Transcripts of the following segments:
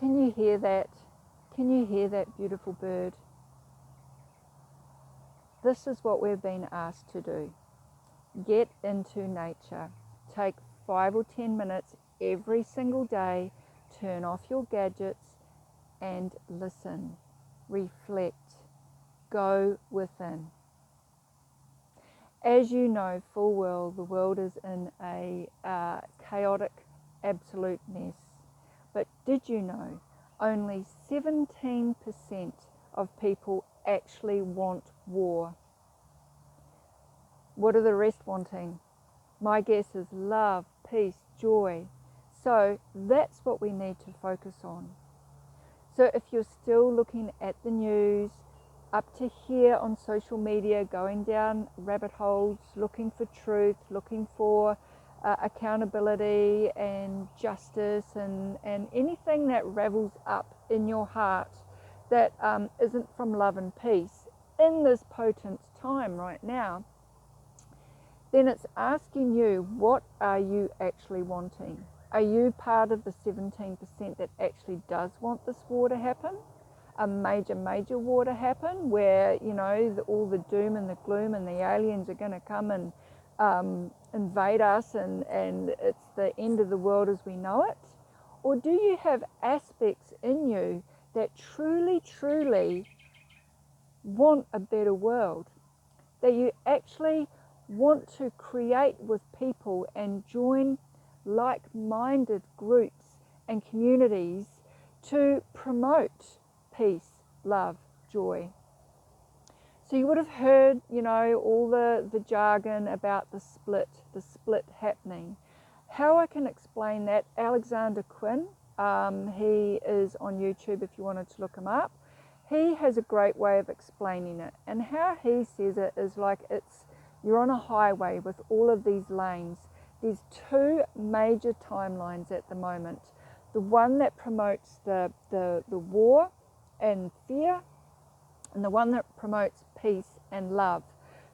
Can you hear that? Can you hear that beautiful bird? This is what we're being asked to do. Get into nature. Take 5 or 10 minutes every single day. Turn off your gadgets and listen. Reflect. Go within. As you know full well, the world is in a chaotic, absolute mess. But did you know only 17% of people actually want war? What are the rest wanting? My guess is love, peace, joy. So that's what we need to focus on. So if you're still looking at the news, up to here on social media, going down rabbit holes, looking for truth, looking for accountability and justice and anything that ravels up in your heart that isn't from love and peace in this potent time right now, then it's asking you, what are you actually wanting? Are you part of the 17% that actually does want this war to happen? A major war to happen where, you know, all the doom and the gloom and the aliens are going to come and invade us and it's the end of the world as we know it? Or do you have aspects in you that truly want a better world? That you actually want to create with people and join like-minded groups and communities to promote peace, love, joy. So you would have heard, you know, all the jargon about the split happening. How I can explain that, Alexander Quinn, he is on YouTube if you wanted to look him up. He has a great way of explaining it, and how he says it is like you're on a highway with all of these lanes. There's two major timelines at the moment. The one that promotes the war and fear, and the one that promotes peace and love.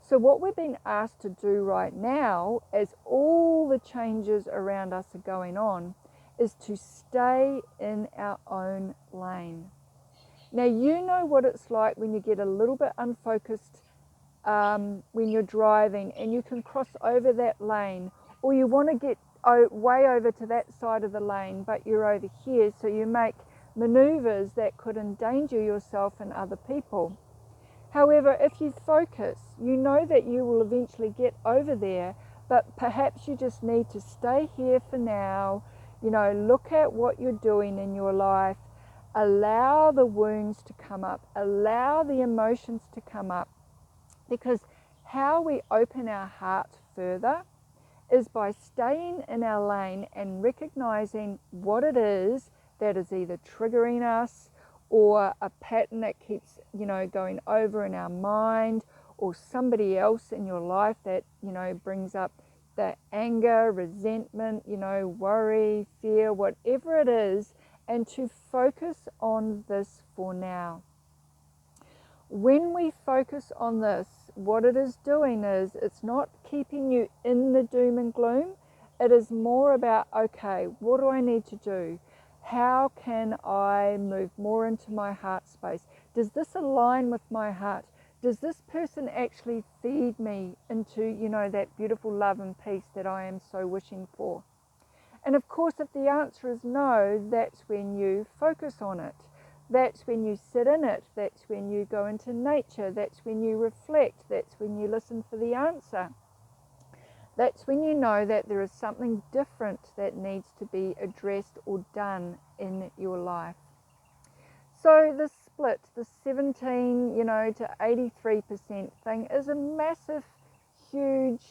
So what we're being asked to do right now, as all the changes around us are going on, is to stay in our own lane. Now, you know what it's like when you get a little bit unfocused when you're driving and you can cross over that lane, or you want to get way over to that side of the lane, but you're over here, so you make maneuvers that could endanger yourself and other people. However, if you focus, you know that you will eventually get over there, but perhaps you just need to stay here for now. You know, look at what you're doing in your life, allow the wounds to come up, allow the emotions to come up, because how we open our heart further is by staying in our lane and recognizing what it is that is either triggering us, or a pattern that keeps, you know, going over in our mind, or somebody else in your life that, you know, brings up the anger, resentment, you know, worry, fear, whatever it is, and to focus on this for now. When we focus on this, what it is doing is it's not keeping you in the doom and gloom. It is more about, okay, what do I need to do? How can I move more into my heart space? Does this align with my heart? Does this person actually feed me into, you know, that beautiful love and peace that I am so wishing for? And of course, if the answer is no, that's when you focus on it. That's when you sit in it. That's when you go into nature. That's when you reflect. That's when you listen for the answer. That's when you know that there is something different that needs to be addressed or done in your life. So the split, the 17, you know, to 83% thing is a massive, huge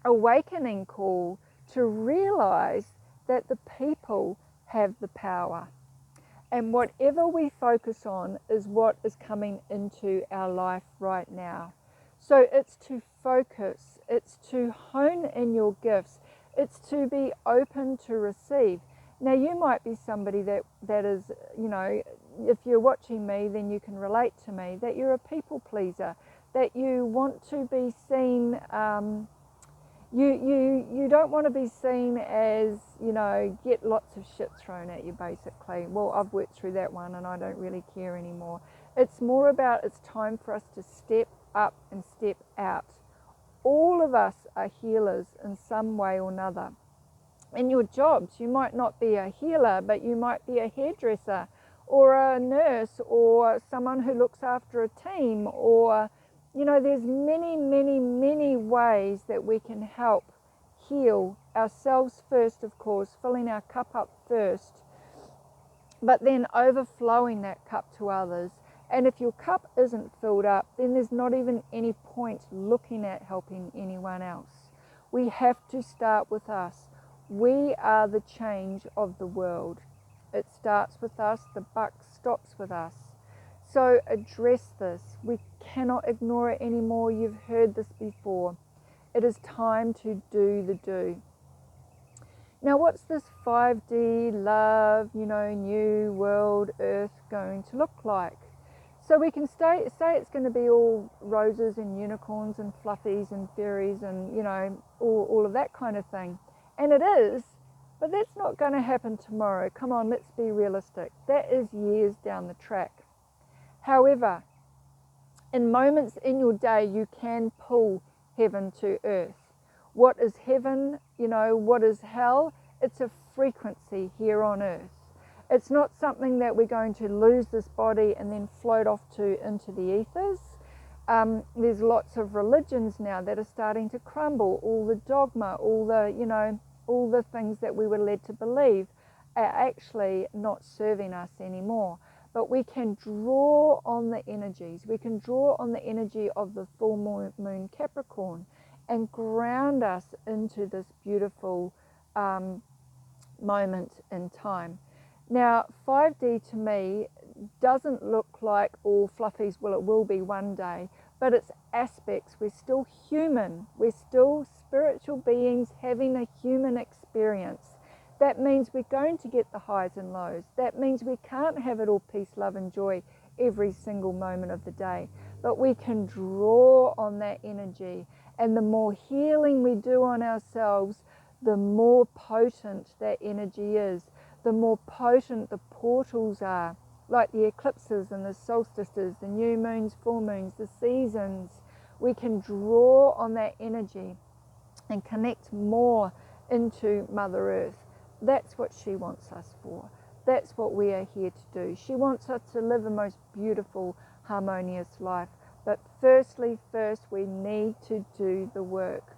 awakening call to realize that the people have the power. And whatever we focus on is what is coming into our life right now. So it's to focus, it's to hone in your gifts, it's to be open to receive. Now, you might be somebody that is, you know, if you're watching me, then you can relate to me, that you're a people pleaser, that you want to be seen, You don't want to be seen as, you know, get lots of shit thrown at you basically. Well, I've worked through that one and I don't really care anymore. It's more about it's time for us to step up and step out. All of us are healers in some way or another. In your jobs, you might not be a healer, but you might be a hairdresser or a nurse or someone who looks after a team, or, you know, there's many, many, many ways that we can help heal ourselves first, of course, filling our cup up first, but then overflowing that cup to others. And if your cup isn't filled up, then there's not even any point looking at helping anyone else. We have to start with us. We are the change of the world. It starts with us, the buck stops with us. So address this. We cannot ignore it anymore. You've heard this before. It is time to do the do. Now, what's this 5D love, you know, new world earth going to look like? So we can say it's going to be all roses and unicorns and fluffies and fairies and, you know, all of that kind of thing. And it is, but that's not going to happen tomorrow. Come on, let's be realistic. That is years down the track. However, in moments in your day, you can pull heaven to earth. What is heaven? You know, what is hell? It's a frequency here on earth. It's not something that we're going to lose this body and then float off to into the ethers. There's lots of religions now that are starting to crumble. All the dogma, all the, you know, all the things that we were led to believe are actually not serving us anymore. But we can draw on the energies. We can draw on the energy of the full moon Capricorn and ground us into this beautiful moment in time. Now, 5D to me doesn't look like all fluffies. Well, it will be one day, but it's aspects. We're still human. We're still spiritual beings having a human experience. That means we're going to get the highs and lows. That means we can't have it all peace, love and joy every single moment of the day, but we can draw on that energy. And the more healing we do on ourselves, the more potent that energy is, the more potent the portals are, like the eclipses and the solstices, the new moons, full moons, the seasons. We can draw on that energy and connect more into Mother Earth. That's what she wants us for. That's what we are here to do. She wants us to live a most beautiful, harmonious life. But first, we need to do the work.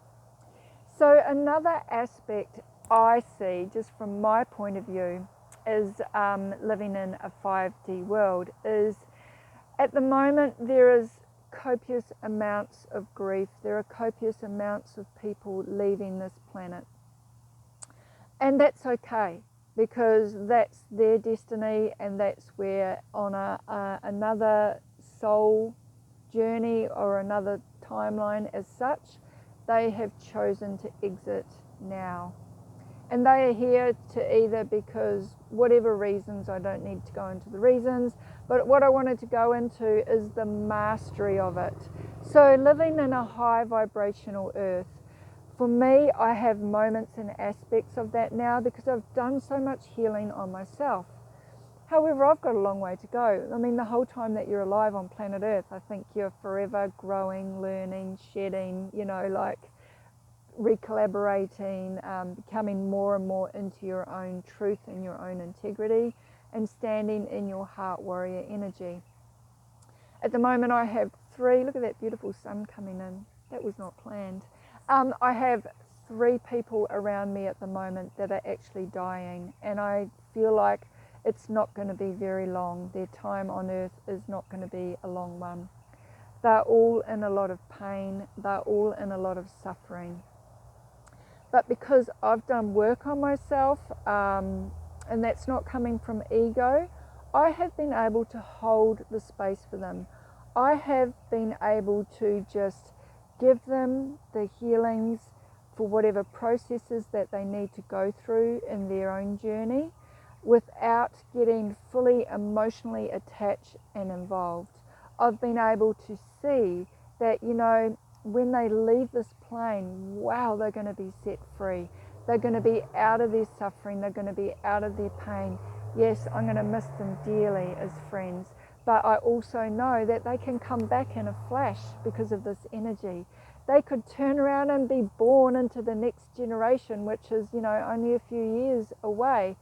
So another aspect I see, just from my point of view, is living in a 5D world, is at the moment there is copious amounts of grief. There are copious amounts of people leaving this planet. And that's okay, because that's their destiny, and that's where on another soul journey or another timeline as such, they have chosen to exit now. And they are here to either, because whatever reasons, I don't need to go into the reasons, but what I wanted to go into is the mastery of it. So living in a high vibrational earth, for me, I have moments and aspects of that now because I've done so much healing on myself. However, I've got a long way to go. I mean, the whole time that you're alive on planet Earth, I think you're forever growing, learning, shedding, you know, like recollaborating, becoming more and more into your own truth and your own integrity, and standing in your heart warrior energy. At the moment, I have 3, look at that beautiful sun coming in. That was not planned. I have 3 people around me at the moment that are actually dying, and I feel like it's not going to be very long. Their time on earth is not going to be a long one. They're all in a lot of pain. They're all in a lot of suffering. But because I've done work on myself, and that's not coming from ego, I have been able to hold the space for them. I have been able to just give them the healings for whatever processes that they need to go through in their own journey without getting fully emotionally attached and involved. I've been able to see that, you know, when they leave this plane, wow, they're going to be set free. They're going to be out of their suffering. They're going to be out of their pain. Yes, I'm going to miss them dearly as friends, but I also know that they can come back in a flash because of this energy. They could turn around and be born into the next generation, which is, only a few years away.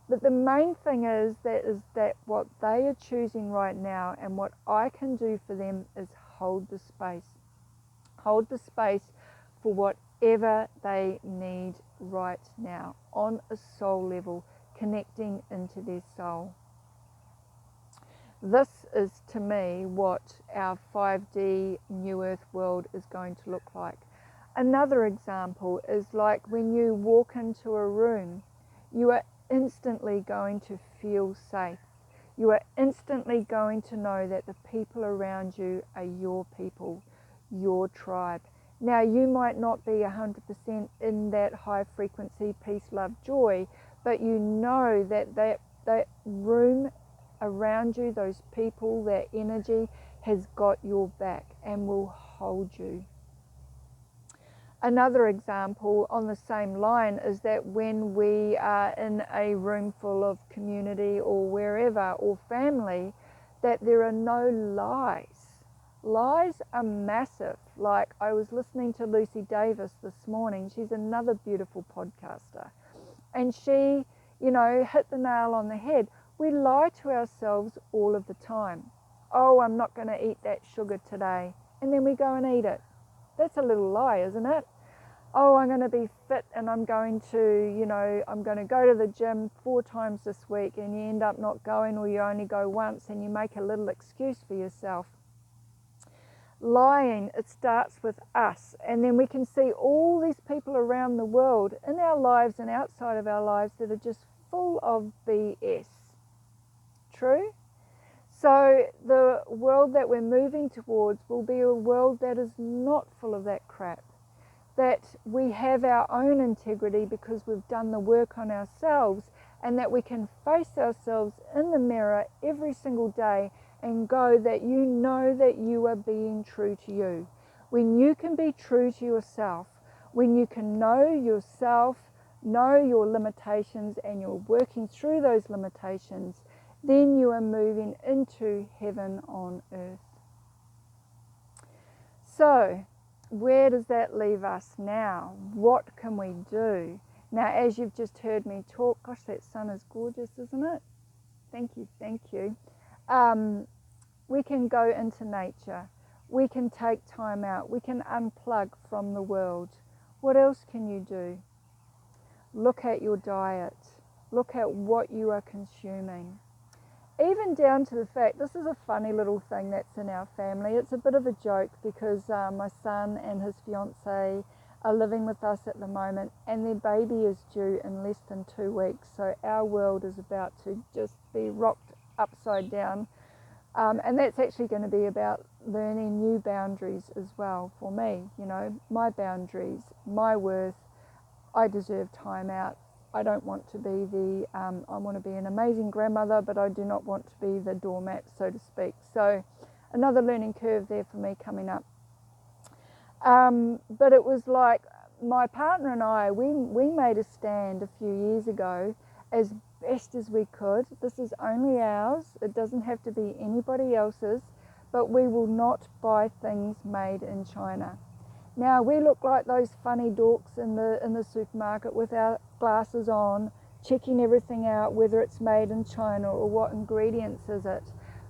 But the main thing is that what they are choosing right now, and what I can do for them, is hold the space. Hold the space for whatever they need right now on a soul level, connecting into their soul. This is, to me, what our 5D New Earth world is going to look like. Another example is like when you walk into a room, you are instantly going to feel safe. You are instantly going to know that the people around you are your people, your tribe. Now, you might not be 100% in that high frequency peace, love, joy, but you know that room around you, those people, that energy has got your back and will hold you. Another example on the same line is that when we are in a room full of community or wherever, or family, that there are no lies. Lies are massive. Like, I was listening to Lucy Davis this morning. She's another beautiful podcaster. And she, hit the nail on the head. We lie to ourselves all of the time. Oh, I'm not going to eat that sugar today. And then we go and eat it. That's a little lie, isn't it? Oh, I'm going to be fit and I'm going to go to the gym 4 times this week, and you end up not going, or you only go once and you make a little excuse for yourself. Lying, it starts with us, and then we can see all these people around the world in our lives and outside of our lives that are just full of BS. True? So the world that we're moving towards will be a world that is not full of that crap. That we have our own integrity because we've done the work on ourselves, and that we can face ourselves in the mirror every single day and go that you know that you are being true to you. When you can be true to yourself, when you can know yourself, know your limitations, and you're working through those limitations, then you are moving into heaven on earth. So, where does that leave us now? What can we do? Now, as you've just heard me talk, gosh, that sun is gorgeous, isn't it? Thank you, thank you. We can go into nature. We can take time out. We can unplug from the world. What else can you do? Look at your diet. Look at what you are consuming. Even down to the fact, this is a funny little thing that's in our family. It's a bit of a joke because my son and his fiancée are living with us at the moment, and their baby is due in less than 2 weeks. So our world is about to just be rocked upside down. And that's actually going to be about learning new boundaries as well for me. My boundaries, my worth. I deserve time out. I don't want to be I want to be an amazing grandmother, but I do not want to be the doormat, so to speak. So another learning curve there for me coming up. But it was like my partner and I, we made a stand a few years ago as best as we could. This is only ours. It doesn't have to be anybody else's, but we will not buy things made in China. Now, we look like those funny dorks in the supermarket with our glasses on, checking everything out, whether it's made in China or what ingredients is it.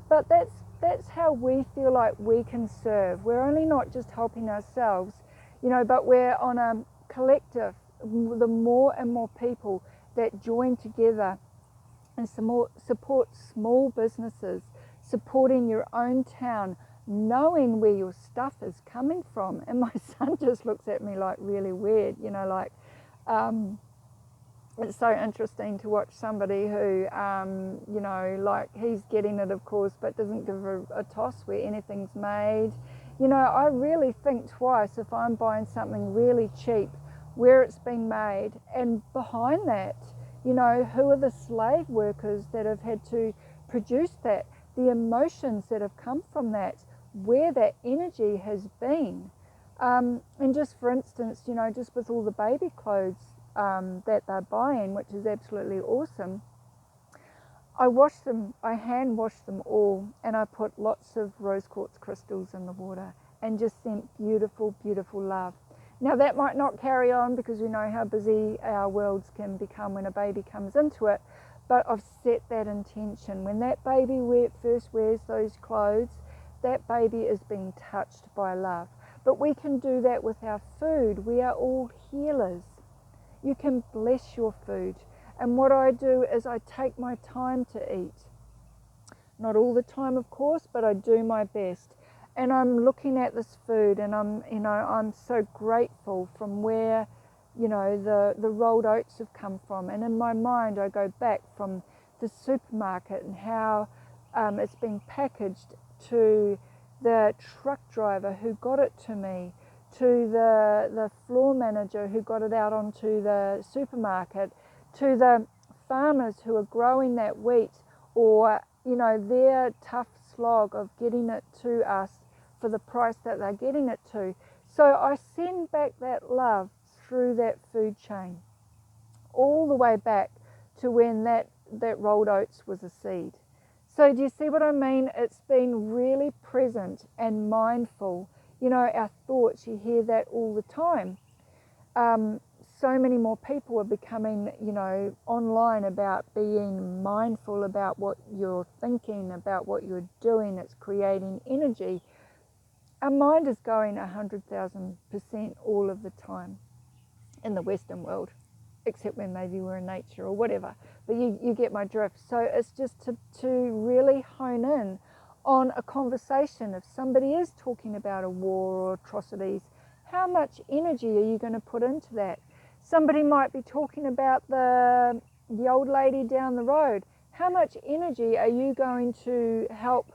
But that's how we feel like we can serve. We're only not just helping ourselves, but we're on a collective. The more and more people that join together and support small businesses, supporting your own town, knowing where your stuff is coming from. And my son just looks at me like really weird, it's so interesting to watch somebody who, he's getting it, of course, but doesn't give a toss where anything's made. I really think twice if I'm buying something really cheap, where it's been made, and behind that, who are the slave workers that have had to produce that, the emotions that have come from that, where that energy has been. And just for instance, you know, just with all the baby clothes that they're buying, which is absolutely awesome, I wash them, I hand wash them all, and I put lots of rose quartz crystals in the water and just sent beautiful, beautiful love. Now that might not carry on because we know how busy our worlds can become when a baby comes into it, but I've set that intention. When that baby first wears those clothes, that baby is being touched by love. But we can do that with our food. We are all healers. You can bless your food. And what I do is I take my time to eat. Not all the time, of course, but I do my best. And I'm looking at this food and I'm so grateful from where, the rolled oats have come from. And in my mind, I go back from the supermarket and how it's been packaged, to the truck driver who got it to me, to the floor manager who got it out onto the supermarket, to the farmers who are growing that wheat, or their tough slog of getting it to us for the price that they're getting it to. So I send back that love through that food chain, all the way back to when that rolled oats was a seed. So do you see what I mean? It's been really present and mindful. Our thoughts, you hear that all the time. So many more people are becoming, online about being mindful about what you're thinking, about what you're doing. It's creating energy. Our mind is going 100,000% all of the time in the Western world, except when maybe we're in nature or whatever. But you get my drift. So it's just to really hone in on a conversation. If somebody is talking about a war or atrocities, how much energy are you going to put into that? Somebody might be talking about the old lady down the road. How much energy are you going to help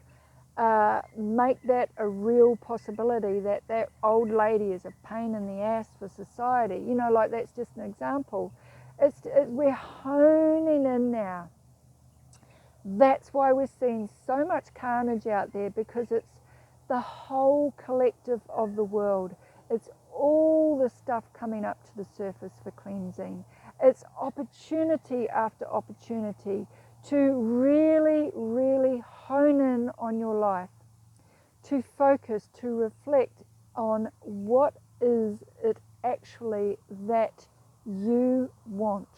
make that a real possibility, that old lady is a pain in the ass for society? Like, that's just an example. We're honing in now. That's why we're seeing so much carnage out there, because it's the whole collective of the world. It's all the stuff coming up to the surface for cleansing. It's opportunity after opportunity to really, really hone in on your life, to focus, to reflect on what is it actually that you want.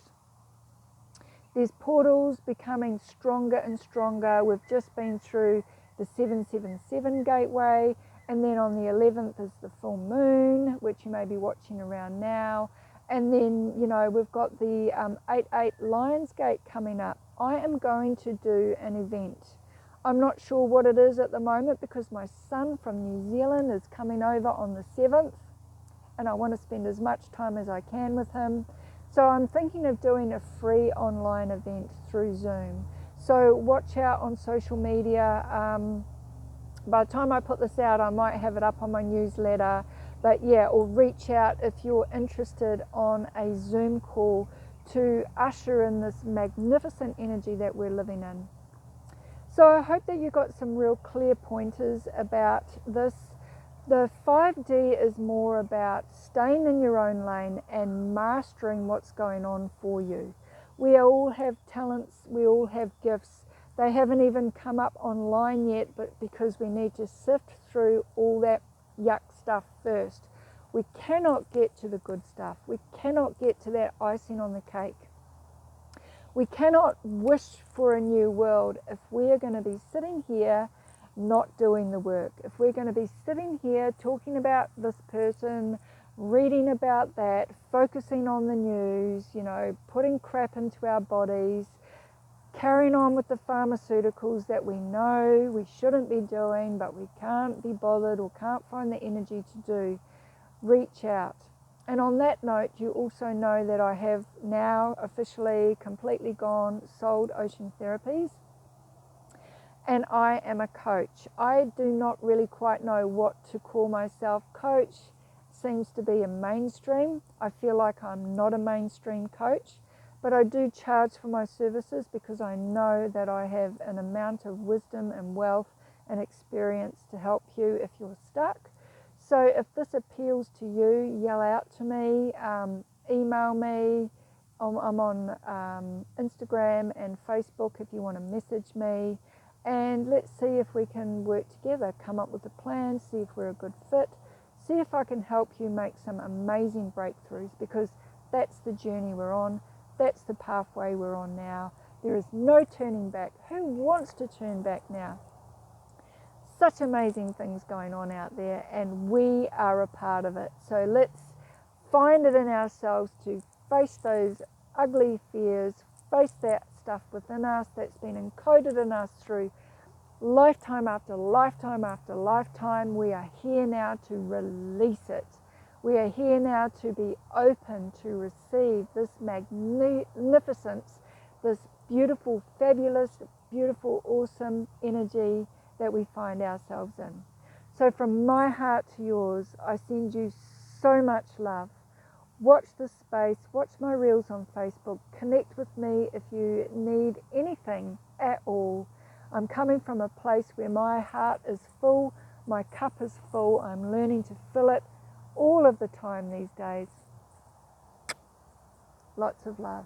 There's portals becoming stronger and stronger. We've just been through the 777 gateway, and then on the 11th is the full moon, which you may be watching around now. And then, we've got the 8/8 Lionsgate coming up. I am going to do an event. I'm not sure what it is at the moment, because my son from New Zealand is coming over on the 7th, and I want to spend as much time as I can with him. So I'm thinking of doing a free online event through Zoom. So watch out on social media. By the time I put this out, I might have it up on my newsletter. But yeah, or reach out if you're interested on a Zoom call to usher in this magnificent energy that we're living in. So I hope that you got some real clear pointers about this. The 5D is more about staying in your own lane and mastering what's going on for you. We all have talents, we all have gifts. They haven't even come up online yet, but because we need to sift through all that yuck stuff first. We cannot get to the good stuff. We cannot get to that icing on the cake. We cannot wish for a new world if we are going to be sitting here not doing the work. If we're going to be sitting here talking about this person, reading about that, focusing on the news, putting crap into our bodies, carrying on with the pharmaceuticals that we know we shouldn't be doing, but we can't be bothered or can't find the energy to do, reach out. And on that note, you also know that I have now officially completely sold Ocean Therapies, and I am a coach. I do not really quite know what to call myself. Coach seems to be a mainstream. I feel like I'm not a mainstream coach, but I do charge for my services because I know that I have an amount of wisdom and wealth and experience to help you if you're stuck. So if this appeals to you, yell out to me, email me. I'm on Instagram and Facebook if you want to message me, and let's see if we can work together, come up with a plan, see if we're a good fit, see if I can help you make some amazing breakthroughs, because that's the journey we're on, that's the pathway we're on now. There is no turning back. Who wants to turn back now? Such amazing things going on out there, and we are a part of it. So let's find it in ourselves to face those ugly fears, face that stuff within us that's been encoded in us through lifetime after lifetime after lifetime. We are here now to release it. We are here now to be open to receive this magnificence, this beautiful, fabulous, beautiful, awesome energy that we find ourselves in. So from my heart to yours, I send you so much love. Watch this space, watch my reels on Facebook, connect with me if you need anything at all. I'm coming from a place where my heart is full, my cup is full, I'm learning to fill it all of the time these days. Lots of love.